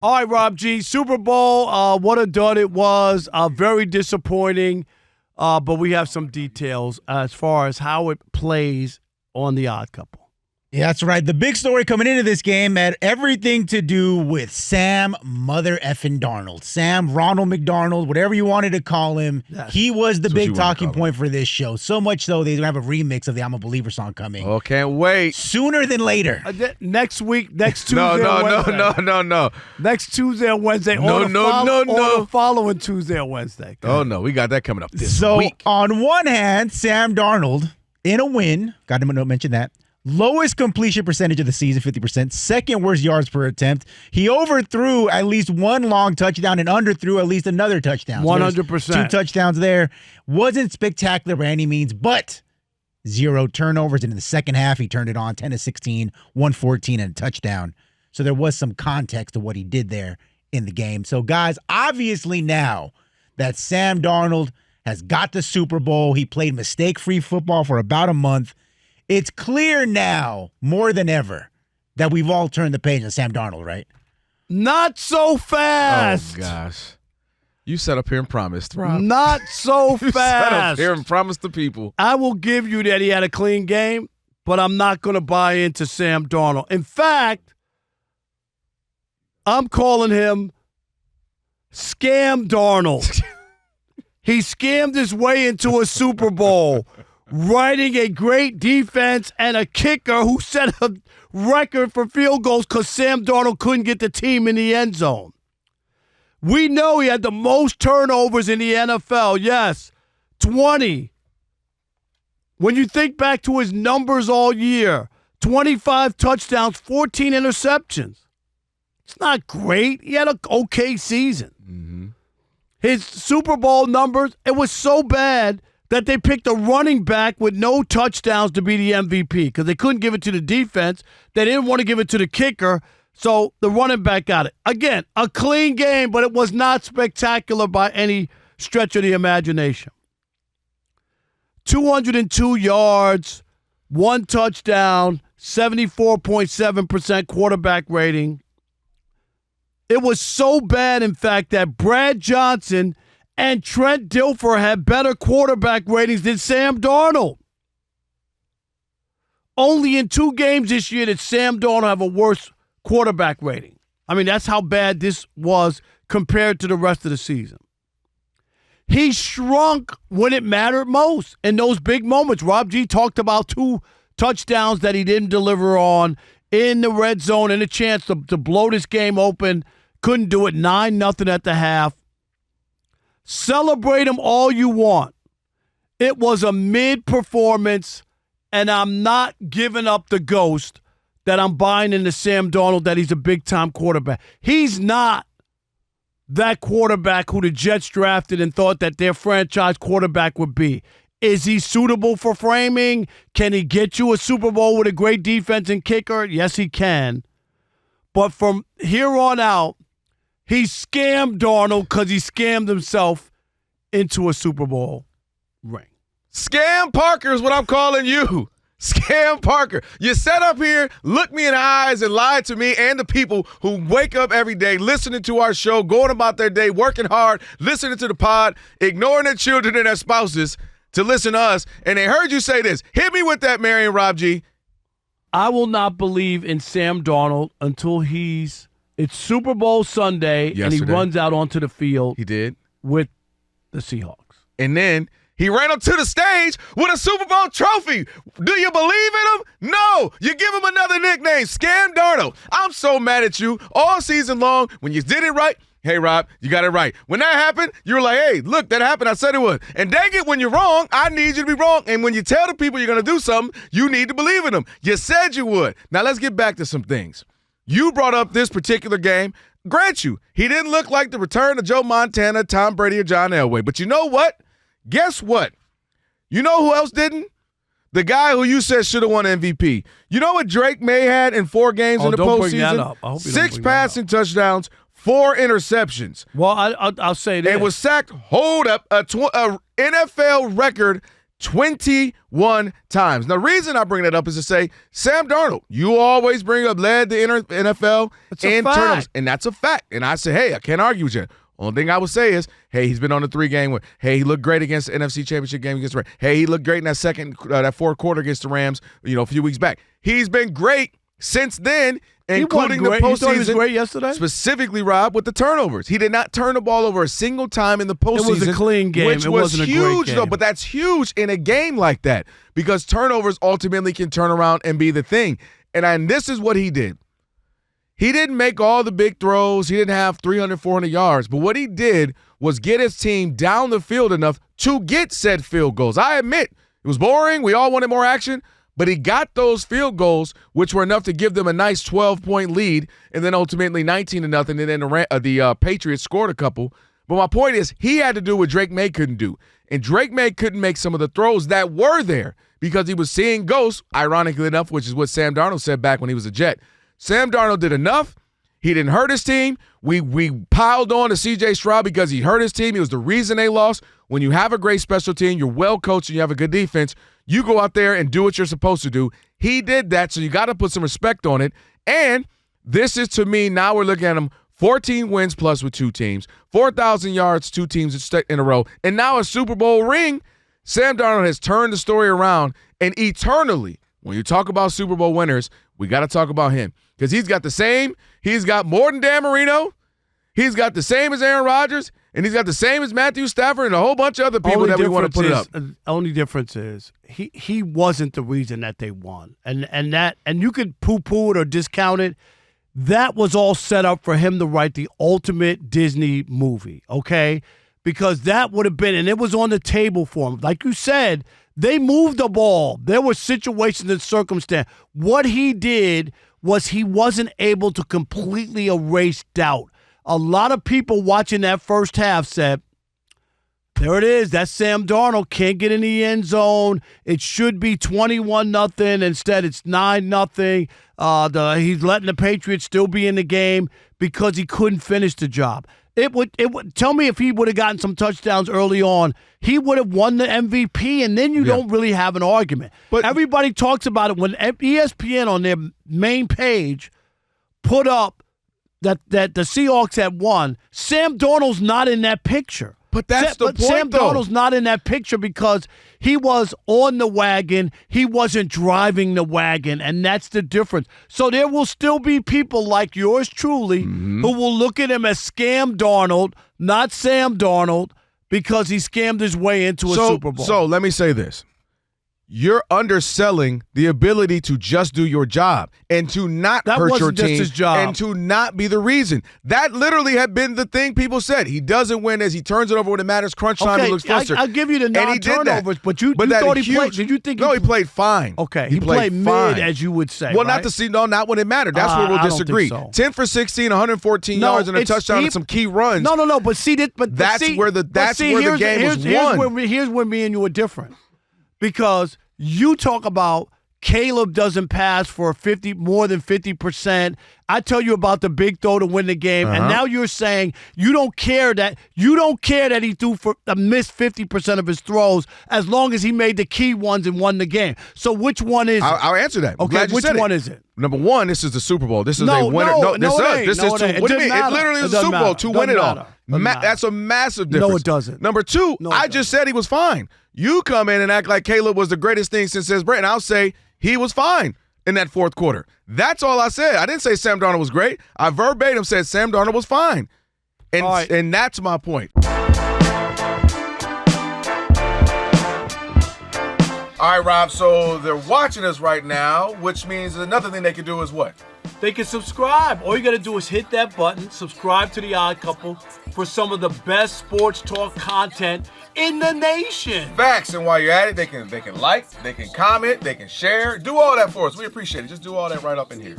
All right, Rob G. Super Bowl, what a dud it was. Very disappointing, but we have some details as far as how it plays on the Odd Couple. Yeah, that's right. The big story coming into this game had everything to do with Sam Mother effing Darnold. Sam Ronald McDonald, whatever you wanted to call him. Yes. He was the big talking point for this show. So much so they have a remix of the I'm a Believer song coming. Oh, can't wait. Sooner than later. Next week, next Tuesday or Wednesday. No. Next Tuesday or Wednesday. Or the following Tuesday or Wednesday. Oh, no. We got that coming up this week. So, on one hand, Sam Darnold, in a win, got to mention that, lowest completion percentage of the season, 50%. Second worst yards per attempt. He overthrew at least one long touchdown and underthrew at least another touchdown. 100%. So 2 touchdowns there. Wasn't spectacular by any means, but 0 turnovers. And in the second half, he turned it on 10-16, 114, and a touchdown. So there was some context to what he did there in the game. So, guys, obviously now that Sam Darnold has got the Super Bowl, he played mistake-free football for about a month. It's clear now, more than ever, that we've all turned the page on Sam Darnold, right? Not so fast. Oh, gosh. You sat up here and promised, Rob. Not so fast. You sat up here and promised the people. I will give you that he had a clean game, but I'm not going to buy into Sam Darnold. In fact, I'm calling him Scam Darnold. He scammed his way into a Super Bowl, riding a great defense and a kicker who set a record for field goals because Sam Darnold couldn't get the team in the end zone. We know he had the most turnovers in the NFL. Yes, 20. When you think back to his numbers all year, 25 touchdowns, 14 interceptions. It's not great. He had an okay season. Mm-hmm. His Super Bowl numbers, it was so bad that they picked a running back with no touchdowns to be the MVP because they couldn't give it to the defense. They didn't want to give it to the kicker, so the running back got it. Again, a clean game, but it was not spectacular by any stretch of the imagination. 202 yards, 1 touchdown, 74.7% quarterback rating. It was so bad, in fact, that Brad Johnson and Trent Dilfer had better quarterback ratings than Sam Darnold. Only in 2 games this year did Sam Darnold have a worse quarterback rating. I mean, that's how bad this was compared to the rest of the season. He shrunk when it mattered most in those big moments. Rob G talked about 2 touchdowns that he didn't deliver on in the red zone and a chance to blow this game open. Couldn't do it. 9-0 at the half. Celebrate him all you want. It was a mid-performance, and I'm not giving up the ghost that I'm buying into Sam Darnold that he's a big-time quarterback. He's not that quarterback who the Jets drafted and thought that their franchise quarterback would be. Is he suitable for framing? Can he get you a Super Bowl with a great defense and kicker? Yes, he can. But from here on out, he scammed Darnold because he scammed himself into a Super Bowl ring. Scam Parker is what I'm calling you. Scam Parker. You sat up here, looked me in the eyes, and lied to me and the people who wake up every day listening to our show, going about their day, working hard, listening to the pod, ignoring their children and their spouses to listen to us. And they heard you say this. Hit me with that, Mary and Rob G. I will not believe in Sam Darnold until it's Super Bowl Sunday and he runs out onto the field. He did. With the Seahawks. And then he ran up to the stage with a Super Bowl trophy. Do you believe in him? No. You give him another nickname, Scam Darnold. I'm so mad at you all season long. When you did it right, hey, Rob, you got it right. When that happened, you were like, hey, look, that happened. I said it would. And dang it, when you're wrong, I need you to be wrong. And when you tell the people you're going to do something, you need to believe in them. You said you would. Now let's get back to some things. You brought up this particular game. Grant you, he didn't look like the return of Joe Montana, Tom Brady, or John Elway. But you know what? Guess what? You know who else didn't? The guy who you said should have won MVP. You know what Drake May had in 4 games in the postseason? 6 passing touchdowns, 4 interceptions. Well, I'll say that. And was sacked, hold up, a NFL record 21 times. Now, the reason I bring that up is to say, Sam Darnold, you always bring up led the NFL in turnovers. And that's a fact. And I say, hey, I can't argue with you. Only thing I would say is, hey, he's been on the 3-game win. Hey, he looked great against the NFC Championship game against the Rams. Hey, he looked great in that fourth quarter against the Rams, a few weeks back. He's been great since then, including the postseason. You thought he was great yesterday? Specifically, Rob, with the turnovers. He did not turn the ball over a single time in the postseason. It was a clean game. Which it was wasn't huge, a great game. though. But that's huge in a game like that because turnovers ultimately can turn around and be the thing. And this is what he did. He didn't make all the big throws. He didn't have 300, 400 yards. But what he did was get his team down the field enough to get said field goals. I admit, it was boring. We all wanted more action. But he got those field goals, which were enough to give them a nice 12-point lead, and then ultimately 19-0, and then the Patriots scored a couple. But my point is, he had to do what Drake May couldn't do. And Drake May couldn't make some of the throws that were there because he was seeing ghosts, ironically enough, which is what Sam Darnold said back when he was a Jet. Sam Darnold did enough. He didn't hurt his team. We piled on to C.J. Stroud because he hurt his team. He was the reason they lost. When you have a great special team, you're well coached, and you have a good defense, you go out there and do what you're supposed to do. He did that, so you got to put some respect on it. And this is, to me, now we're looking at him 14 wins plus with 2 teams, 4,000 yards, 2 teams in a row, and now a Super Bowl ring. Sam Darnold has turned the story around, and eternally, when you talk about Super Bowl winners, we got to talk about him because he's got more than Dan Marino, he's got the same as Aaron Rodgers, and he's got the same as Matthew Stafford and a whole bunch of other people that we want to put it up. Only difference is he wasn't the reason that they won, and you could poo-poo it or discount it. That was all set up for him to write the ultimate Disney movie, okay? Because that would have been, and it was on the table for him. Like you said, they moved the ball. There were situations and circumstances. What he did was he wasn't able to completely erase doubt. A lot of people watching that first half said, there it is. That's Sam Darnold. Can't get in the end zone. It should be 21-0. Instead, it's 9-0. He's letting the Patriots still be in the game because he couldn't finish the job. It would tell me if he would have gotten some touchdowns early on, he would have won the MVP, and then you don't really have an argument. But everybody talks about it when ESPN on their main page put up that the Seahawks had won. Sam Darnold's not in that picture. But that's the point, Sam though. Darnold's not in that picture because he was on the wagon. He wasn't driving the wagon, and that's the difference. So there will still be people like yours truly who will look at him as Scam Darnold, not Sam Darnold, because he scammed his way into a Super Bowl. So let me say this. You're underselling the ability to just do your job and to not hurt your team his job. And to not be the reason. That literally had been the thing people said. He doesn't win as he turns it over when it matters. Crunch time, he looks flustered. I'll give you the non-turnovers, but you thought he played. Did you think? No, he played fine. Okay, he played mid, as you would say. Well, right? not when it mattered. That's where we'll disagree. I don't think so. 10 for 16, 114 yards and a touchdown and some key runs. No. But that's where the game was won. Here's where me and you are different. Because you talk about Caleb doesn't pass for more than 50%. I tell you about the big throw to win the game, and now you're saying you don't care that he missed 50% of his throws as long as he made the key ones and won the game. So which one is it? I'll answer that. Okay, which one is it? Number one, this is the Super Bowl. This is a winner. What do you mean? It literally is a Super Bowl to win it all. That's a massive difference. No, it doesn't. Number two, I just said he was fine. You come in and act like Caleb was the greatest thing since since Brett, and I'll say he was fine in that fourth quarter. That's all I said. I didn't say Sam Darnold was great. I verbatim said Sam Darnold was fine. And that's my point. All right, Rob, so they're watching us right now, which means another thing they can do is what? They can subscribe. All you got to do is hit that button, subscribe to The Odd Couple for some of the best sports talk content in the nation. Facts. And while you're at it, they can like, they can comment, they can share. Do all that for us. We appreciate it. Just do all that right up in here.